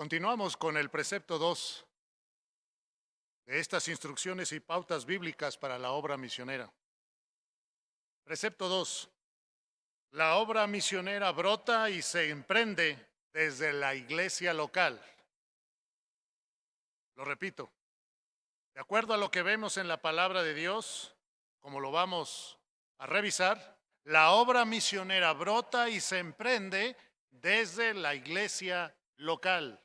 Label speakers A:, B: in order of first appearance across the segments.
A: Continuamos con el precepto 2 de estas instrucciones y pautas bíblicas para la obra misionera. Precepto 2. La obra misionera brota y se emprende desde la iglesia local. Lo repito, de acuerdo a lo que vemos en la palabra de Dios, como lo vamos a revisar, la obra misionera brota y se emprende desde la iglesia local.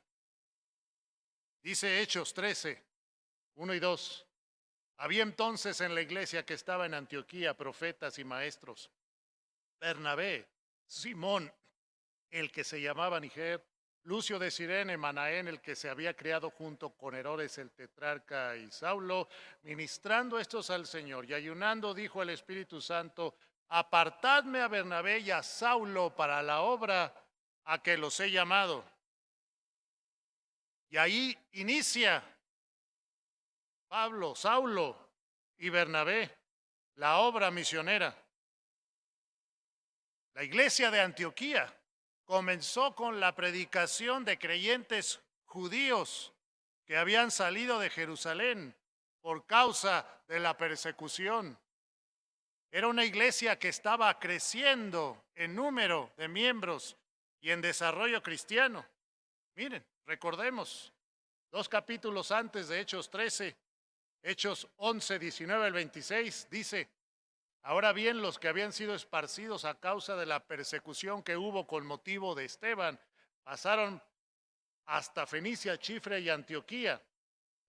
A: Dice Hechos 13, 1 y 2. Había entonces en la iglesia que estaba en Antioquía profetas y maestros: Bernabé, Simón, el que se llamaba Niger, Lucio de Cirene, Manaén, el que se había criado junto con Herodes el tetrarca, y Saulo. Ministrando estos al Señor y ayunando, dijo el Espíritu Santo: apartadme a Bernabé y a Saulo para la obra a que los he llamado. Y ahí inicia Pablo, Saulo y Bernabé la obra misionera. La iglesia de Antioquía comenzó con la predicación de creyentes judíos que habían salido de Jerusalén por causa de la persecución. Era una iglesia que estaba creciendo en número de miembros y en desarrollo cristiano. Miren, recordemos, 2 capítulos antes de Hechos 13, Hechos 11, 19 al 26, dice: ahora bien, los que habían sido esparcidos a causa de la persecución que hubo con motivo de Esteban, pasaron hasta Fenicia, Chifre y Antioquía,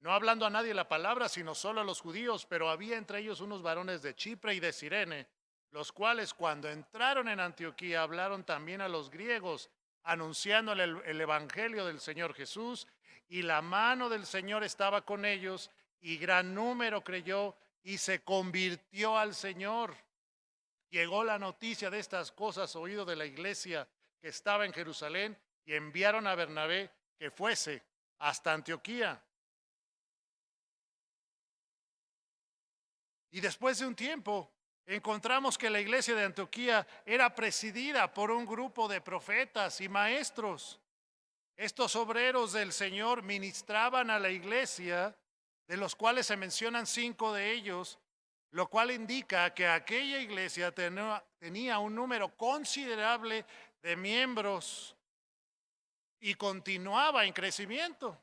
A: no hablando a nadie la palabra, sino solo a los judíos. Pero había entre ellos unos varones de Chipre y de Cirene, los cuales cuando entraron en Antioquía hablaron también a los griegos, anunciándole el evangelio del Señor Jesús, y la mano del Señor estaba con ellos, y gran número creyó y se convirtió al Señor. Llegó la noticia de estas cosas oído de la iglesia que estaba en Jerusalén, y enviaron a Bernabé que fuese hasta Antioquía. Y después de un tiempo encontramos que la iglesia de Antioquía era presidida por un grupo de profetas y maestros. Estos obreros del Señor ministraban a la iglesia, de los cuales se mencionan 5 de ellos, lo cual indica que aquella iglesia tenía un número considerable de miembros y continuaba en crecimiento.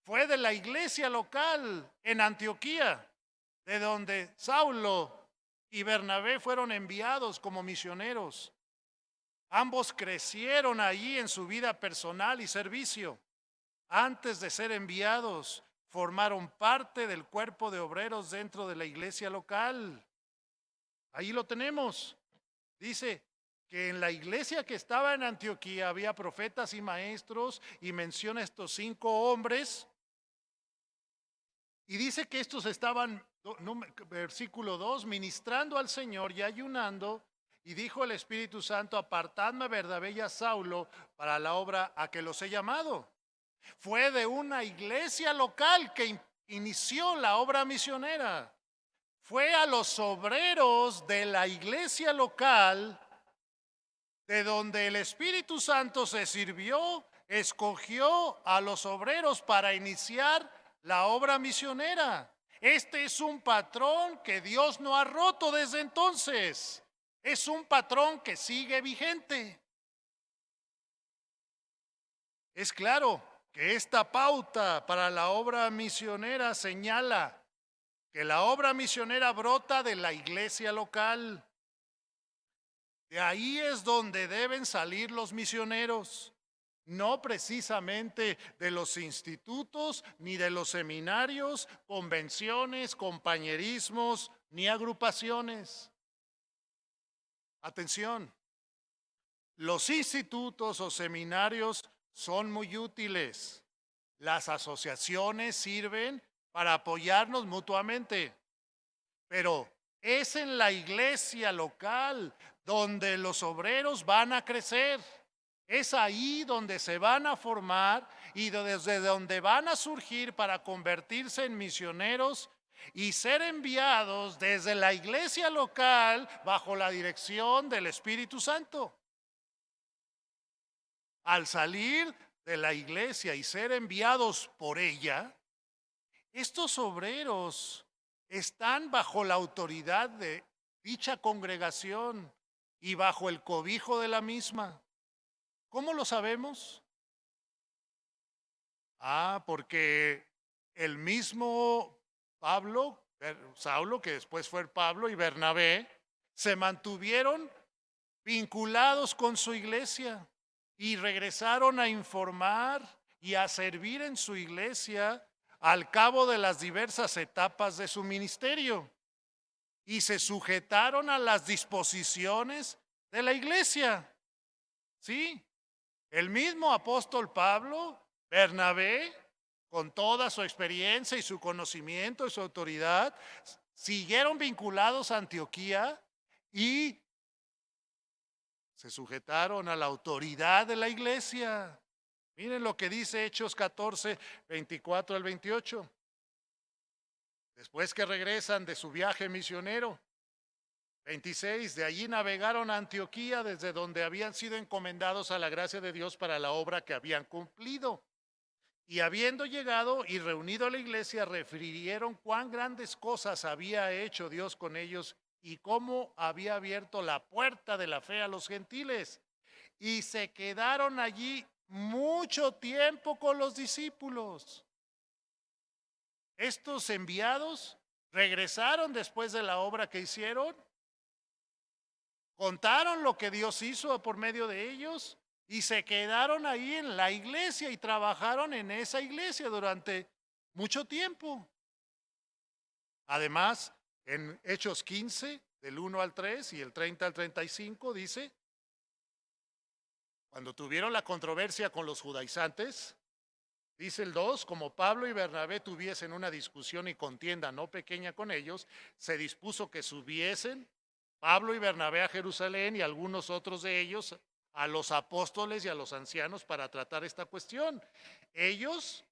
A: Fue de la iglesia local en Antioquía de donde Saulo y Bernabé fueron enviados como misioneros. Ambos crecieron allí en su vida personal y servicio. Antes de ser enviados, formaron parte del cuerpo de obreros dentro de la iglesia local. Ahí lo tenemos. Dice que en la iglesia que estaba en Antioquía había profetas y maestros, y menciona estos 5 hombres. Y dice que estos estaban, versículo 2, ministrando al Señor y ayunando. Y dijo el Espíritu Santo: apartadme a Bernabé y a Saulo para la obra a que los he llamado. Fue de una iglesia local que inició la obra misionera. Fue a los obreros de la iglesia local de donde el Espíritu Santo se sirvió, escogió a los obreros para iniciar la obra misionera. Este es un patrón que Dios no ha roto desde entonces. Es un patrón que sigue vigente. Es claro que esta pauta para la obra misionera señala que la obra misionera brota de la iglesia local. De ahí es donde deben salir los misioneros, no precisamente de los institutos, ni de los seminarios, convenciones, compañerismos, ni agrupaciones. Atención, los institutos o seminarios son muy útiles. Las asociaciones sirven para apoyarnos mutuamente, pero es en la iglesia local donde los obreros van a crecer. Es ahí donde se van a formar y desde donde van a surgir para convertirse en misioneros y ser enviados desde la iglesia local bajo la dirección del Espíritu Santo. al salir de la iglesia y ser enviados por ella, estos obreros están bajo la autoridad de dicha congregación y bajo el cobijo de la misma. ¿Cómo lo sabemos? Porque el mismo Saulo, que después fue Pablo, y Bernabé, se mantuvieron vinculados con su iglesia y regresaron a informar y a servir en su iglesia al cabo de las diversas etapas de su ministerio y se sujetaron a las disposiciones de la iglesia. Sí, el mismo apóstol Pablo, Bernabé, con toda su experiencia y su conocimiento y su autoridad, siguieron vinculados a Antioquía y se sujetaron a la autoridad de la iglesia. Miren lo que dice Hechos 14, 24 al 28. Después que regresan de su viaje misionero, 26, de allí navegaron a Antioquía, desde donde habían sido encomendados a la gracia de Dios para la obra que habían cumplido. Y habiendo llegado y reunido a la iglesia, refirieron cuán grandes cosas había hecho Dios con ellos y cómo había abierto la puerta de la fe a los gentiles. Y se quedaron allí mucho tiempo con los discípulos. Estos enviados regresaron después de la obra que hicieron, contaron lo que Dios hizo por medio de ellos y se quedaron ahí en la iglesia y trabajaron en esa iglesia durante mucho tiempo. Además, en Hechos 15, del 1 al 3 y el 30 al 35, dice, cuando tuvieron la controversia con los judaizantes, dice el 2, como Pablo y Bernabé tuviesen una discusión y contienda no pequeña con ellos, se dispuso que subiesen Pablo y Bernabé a Jerusalén y algunos otros de ellos a los apóstoles y a los ancianos para tratar esta cuestión. Ellos,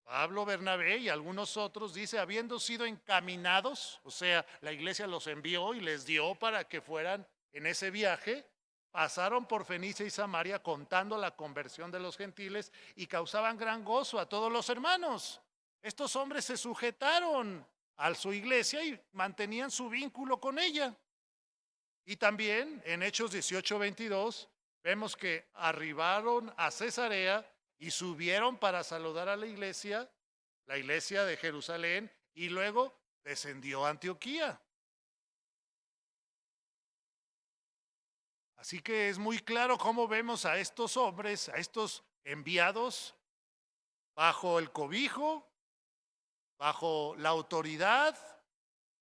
A: Pablo, Bernabé y algunos otros, dice, habiendo sido encaminados, o sea, la iglesia los envió y les dio para que fueran en ese viaje, pasaron por Fenicia y Samaria contando la conversión de los gentiles y causaban gran gozo a todos los hermanos. Estos hombres se sujetaron a su iglesia y mantenían su vínculo con ella. Y también en Hechos 18, 22 vemos que arribaron a Cesarea y subieron para saludar a la iglesia de Jerusalén, y luego descendió a Antioquía. Así que es muy claro cómo vemos a estos hombres, a estos enviados, bajo el cobijo, bajo la autoridad,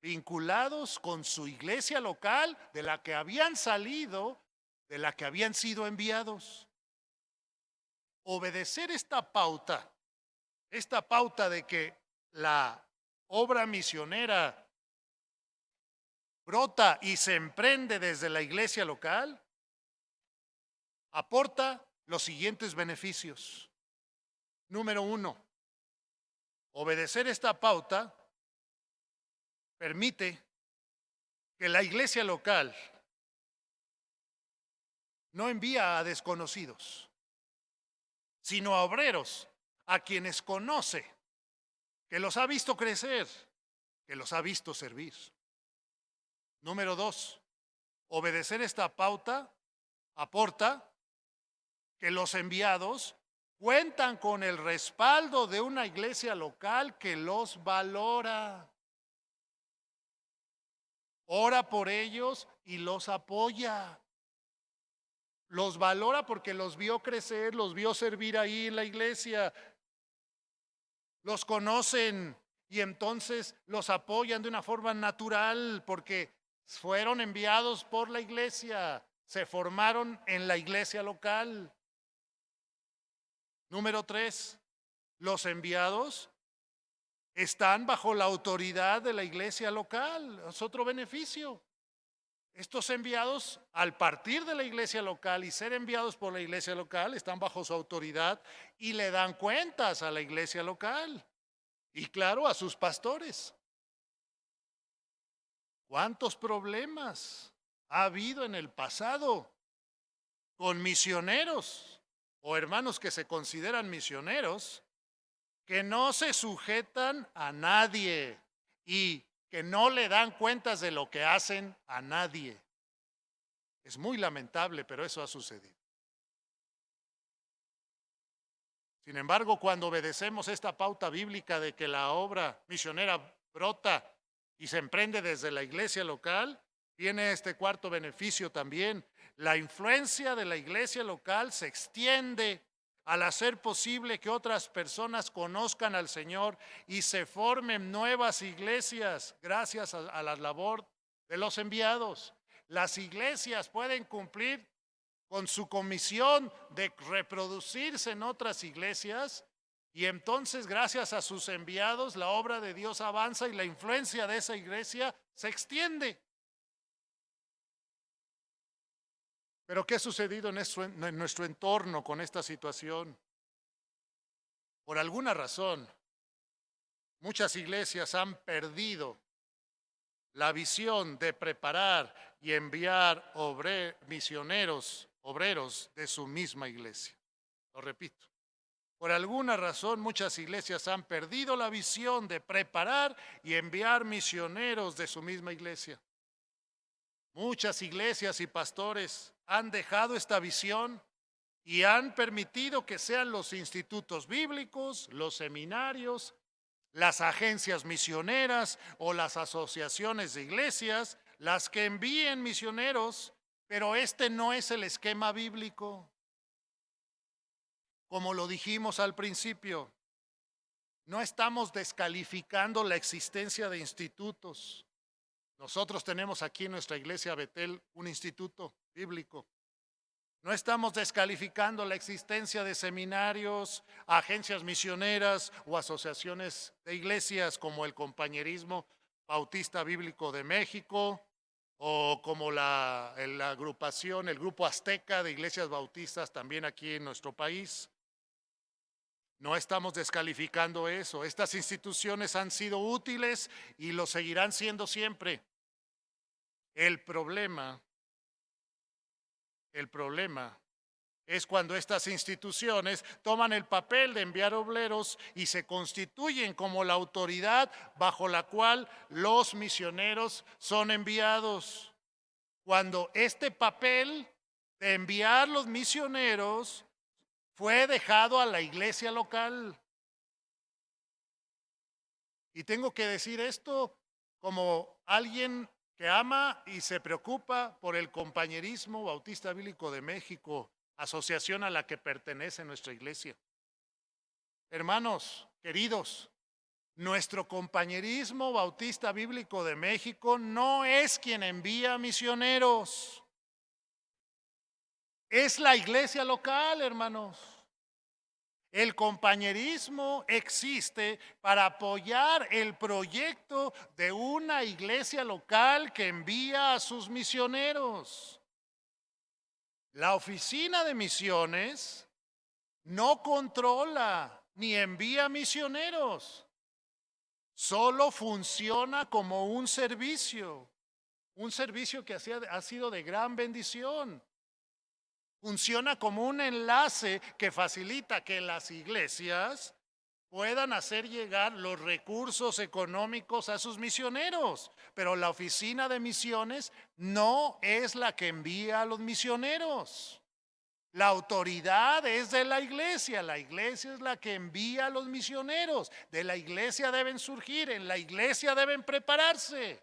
A: vinculados con su iglesia local, de la que habían salido, de la que habían sido enviados. Obedecer esta pauta de que la obra misionera brota y se emprende desde la iglesia local, aporta los siguientes beneficios. Número 1, obedecer esta pauta permite que la iglesia local no envía a desconocidos, sino a obreros, a quienes conoce, que los ha visto crecer, que los ha visto servir. Número 2, obedecer esta pauta aporta que los enviados cuentan con el respaldo de una iglesia local que los valora, ora por ellos y los apoya. Los valora porque los vio crecer, los vio servir ahí en la iglesia, los conocen y entonces los apoyan de una forma natural porque fueron enviados por la iglesia, se formaron en la iglesia local. Número 3, los enviados están bajo la autoridad de la iglesia local. Es otro beneficio. Estos enviados, al partir de la iglesia local y ser enviados por la iglesia local, están bajo su autoridad y le dan cuentas a la iglesia local y, claro, a sus pastores. ¿Cuántos problemas ha habido en el pasado con misioneros o hermanos que se consideran misioneros, que no se sujetan a nadie y que no le dan cuentas de lo que hacen a nadie. Es muy lamentable, pero eso ha sucedido. Sin embargo, cuando obedecemos esta pauta bíblica de que la obra misionera brota y se emprende desde la iglesia local, tiene este cuarto beneficio también. La influencia de la iglesia local se extiende al hacer posible que otras personas conozcan al Señor y se formen nuevas iglesias gracias a la labor de los enviados. Las iglesias pueden cumplir con su comisión de reproducirse en otras iglesias, y entonces gracias a sus enviados la obra de Dios avanza y la influencia de esa iglesia se extiende. Pero ¿qué ha sucedido en nuestro entorno con esta situación? Por alguna razón, muchas iglesias han perdido la visión de preparar y enviar misioneros, obreros de su misma iglesia. Lo repito, por alguna razón muchas iglesias han perdido la visión de preparar y enviar misioneros de su misma iglesia. Muchas iglesias y pastores han dejado esta visión y han permitido que sean los institutos bíblicos, los seminarios, las agencias misioneras o las asociaciones de iglesias las que envíen misioneros, pero este no es el esquema bíblico. Como lo dijimos al principio, no estamos descalificando la existencia de institutos. Nosotros tenemos aquí en nuestra iglesia Betel un instituto bíblico. No estamos descalificando la existencia de seminarios, agencias misioneras o asociaciones de iglesias como el Compañerismo Bautista Bíblico de México o como la agrupación, el Grupo Azteca de Iglesias Bautistas también aquí en nuestro país. No estamos descalificando eso. Estas instituciones han sido útiles y lo seguirán siendo siempre. El problema es cuando estas instituciones toman el papel de enviar obreros y se constituyen como la autoridad bajo la cual los misioneros son enviados. Cuando este papel de enviar los misioneros fue dejado a la iglesia local. Y tengo que decir esto como alguien que ama y se preocupa por el Compañerismo Bautista Bíblico de México, asociación a la que pertenece nuestra iglesia. Hermanos, queridos, nuestro Compañerismo Bautista Bíblico de México no es quien envía misioneros. Es la iglesia local, hermanos. El compañerismo existe para apoyar el proyecto de una iglesia local que envía a sus misioneros. La oficina de misiones no controla ni envía misioneros, solo funciona como un servicio que ha sido de gran bendición. Funciona como un enlace que facilita que las iglesias puedan hacer llegar los recursos económicos a sus misioneros. Pero la oficina de misiones no es la que envía a los misioneros. La autoridad es de la iglesia es la que envía a los misioneros. De la iglesia deben surgir, en la iglesia deben prepararse.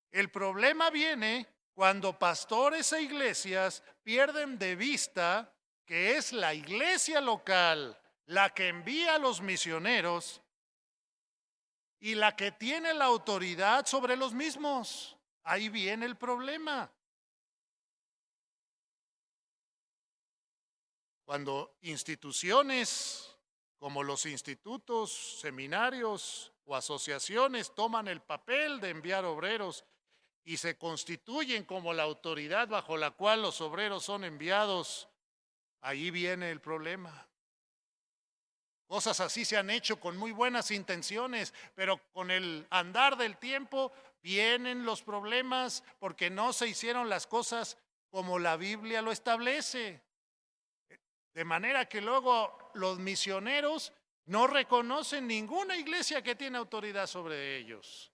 A: El problema viene cuando pastores e iglesias pierden de vista que es la iglesia local la que envía a los misioneros y la que tiene la autoridad sobre los mismos. Ahí viene el problema. Cuando instituciones como los institutos, seminarios o asociaciones toman el papel de enviar obreros y se constituyen como la autoridad bajo la cual los obreros son enviados, ahí viene el problema. Cosas así se han hecho con muy buenas intenciones, pero con el andar del tiempo vienen los problemas porque no se hicieron las cosas como la Biblia lo establece. De manera que luego los misioneros no reconocen ninguna iglesia que tiene autoridad sobre ellos.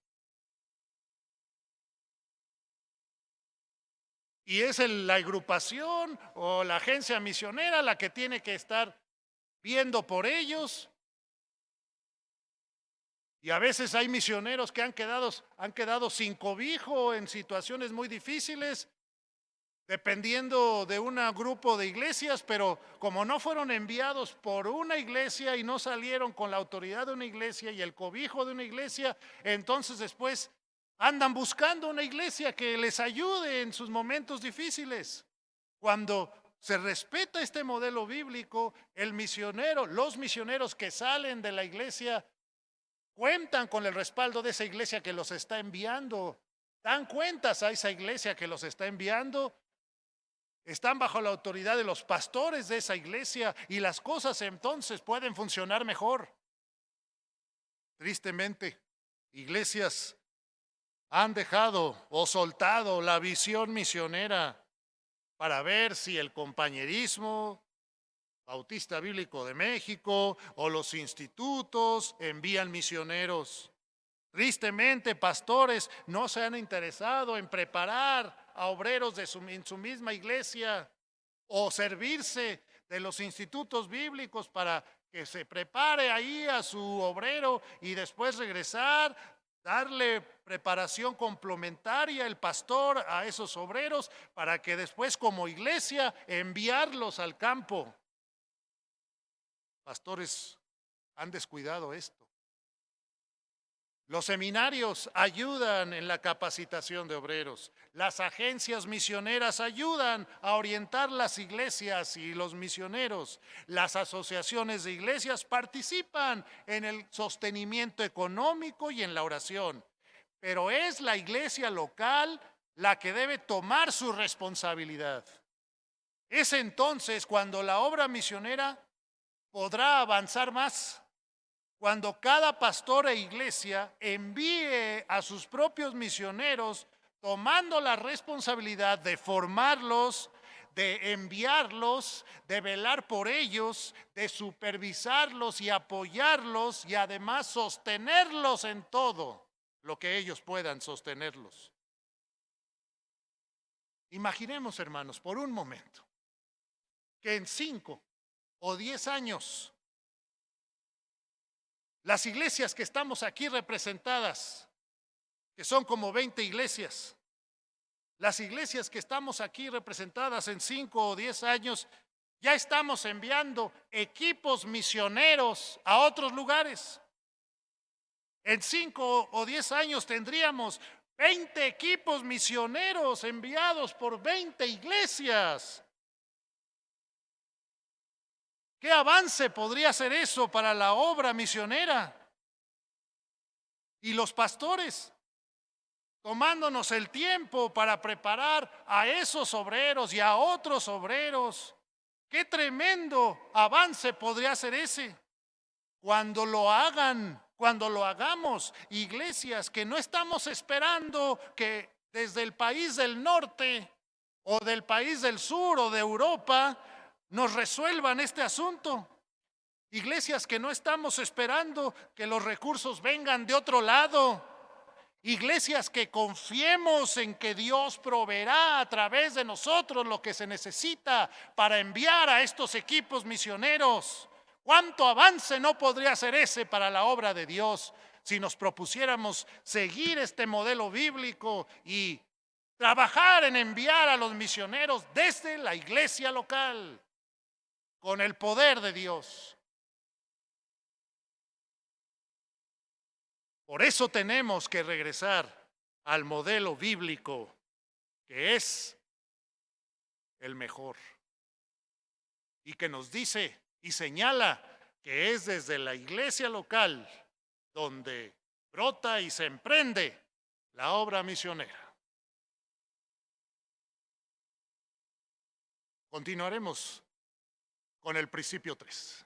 A: Y es la agrupación o la agencia misionera la que tiene que estar viendo por ellos. Y a veces hay misioneros que han quedado sin cobijo en situaciones muy difíciles, dependiendo de un grupo de iglesias, pero como no fueron enviados por una iglesia y no salieron con la autoridad de una iglesia y el cobijo de una iglesia, entonces después andan buscando una iglesia que les ayude en sus momentos difíciles. Cuando se respeta este modelo bíblico, el misionero, los misioneros que salen de la iglesia cuentan con el respaldo de esa iglesia que los está enviando, dan cuentas a esa iglesia que los está enviando, están bajo la autoridad de los pastores de esa iglesia y las cosas entonces pueden funcionar mejor. Tristemente, iglesias han dejado o soltado la visión misionera para ver si el compañerismo Bautista Bíblico de México o los institutos envían misioneros. Tristemente, pastores no se han interesado en preparar a obreros en su misma iglesia o servirse de los institutos bíblicos para que se prepare ahí a su obrero y después regresar, darle preparación complementaria el pastor a esos obreros para que después como iglesia enviarlos al campo. Pastores han descuidado esto. Los seminarios ayudan en la capacitación de obreros. Las agencias misioneras ayudan a orientar las iglesias y los misioneros. Las asociaciones de iglesias participan en el sostenimiento económico y en la oración. Pero es la iglesia local la que debe tomar su responsabilidad. Es entonces cuando la obra misionera podrá avanzar más. Cuando cada pastor e iglesia envíe a sus propios misioneros, tomando la responsabilidad de formarlos, de enviarlos, de velar por ellos, de supervisarlos y apoyarlos y además sostenerlos en todo lo que ellos puedan sostenerlos. Imaginemos, hermanos, por un momento, que en 5 o 10 años las iglesias que estamos aquí representadas, que son como 20 iglesias, las iglesias que estamos aquí representadas en 5 o 10 años, ya estamos enviando equipos misioneros a otros lugares. En 5 o 10 años tendríamos 20 equipos misioneros enviados por 20 iglesias. ¿Qué avance podría ser eso para la obra misionera? Y los pastores, tomándonos el tiempo para preparar a esos obreros y a otros obreros. Qué tremendo avance podría ser ese. Cuando lo hagan, cuando lo hagamos, iglesias que no estamos esperando que desde el país del norte o del país del sur o de Europa nos resuelvan este asunto. Iglesias que no estamos esperando que los recursos vengan de otro lado. Iglesias que confiemos en que Dios proveerá a través de nosotros lo que se necesita para enviar a estos equipos misioneros. ¿Cuánto avance no podría ser ese para la obra de Dios si nos propusiéramos seguir este modelo bíblico y trabajar en enviar a los misioneros desde la iglesia local con el poder de Dios? Por eso tenemos que regresar al modelo bíblico, que es el mejor, y que nos dice y señala que es desde la iglesia local donde brota y se emprende la obra misionera. Continuaremos con el principio 3.